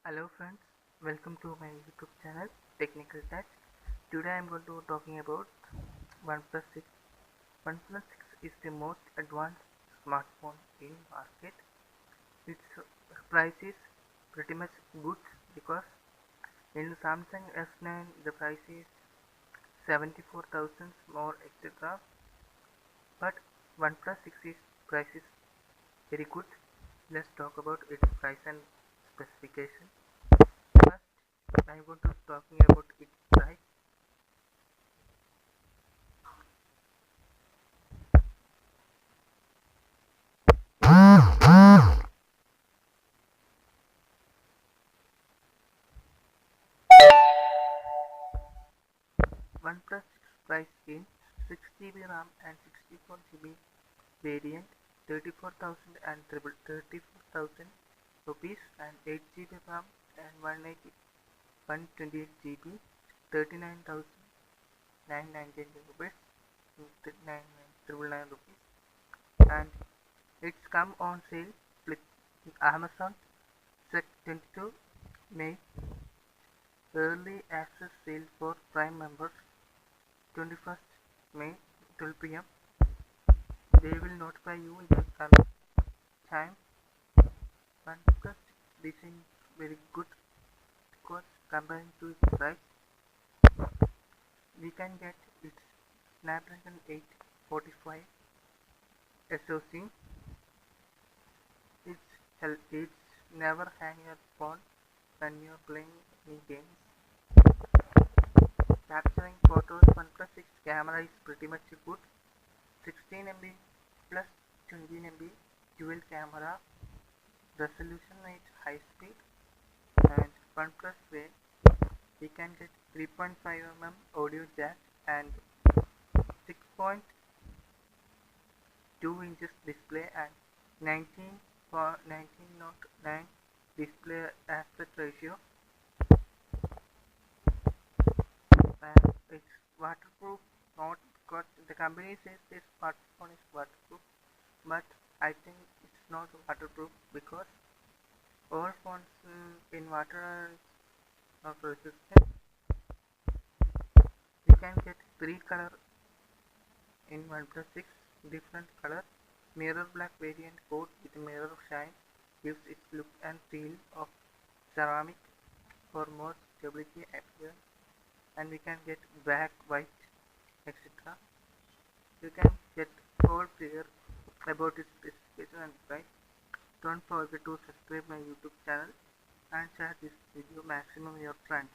Hello friends, welcome to my YouTube channel Technical Touch. Today I am going to talking about OnePlus 6. OnePlus 6 is the most advanced smartphone in market. Its price is pretty much good because in Samsung S9 the price is 74,000 more etc. But OnePlus 6 is price is very good. Let's talk about its price and specification. First, I'm going to talking about its price. OnePlus 6 price in 6 GB RAM and 64 GB variant, 34,000 and 34,000 rupees, and 8 GB RAM and 128 GB, 39,999 rupees, 999 rupees, and it's come on sale with Amazon set 22 May. Early access sale for Prime members 21st May 12 p.m. They will notify you in the coming time. OnePlus design is very good because comparing to its price, we can get its Snapdragon 845 SoC. It's never hang your phone when you're playing any games. Capturing photos, OnePlus 6 camera is pretty much good. 16 MB plus 20 MB dual camera, resolution is high speed, and OnePlus Way we can get 3.5 mm audio jack and 6.2 inches display and 19.9 display aspect ratio, and it's waterproof. Not got the company says this smartphone is waterproof, but I think it's not waterproof because all phones in water are not resistant. You can get 3 color in OnePlus 6, different color. Mirror black variant coat with mirror shine gives its look and feel of ceramic for more stability appearance, and we can get black, white, etc. You can get all clear about its specification and price. Don't forget to subscribe my YouTube channel and share this video maximum with your friends.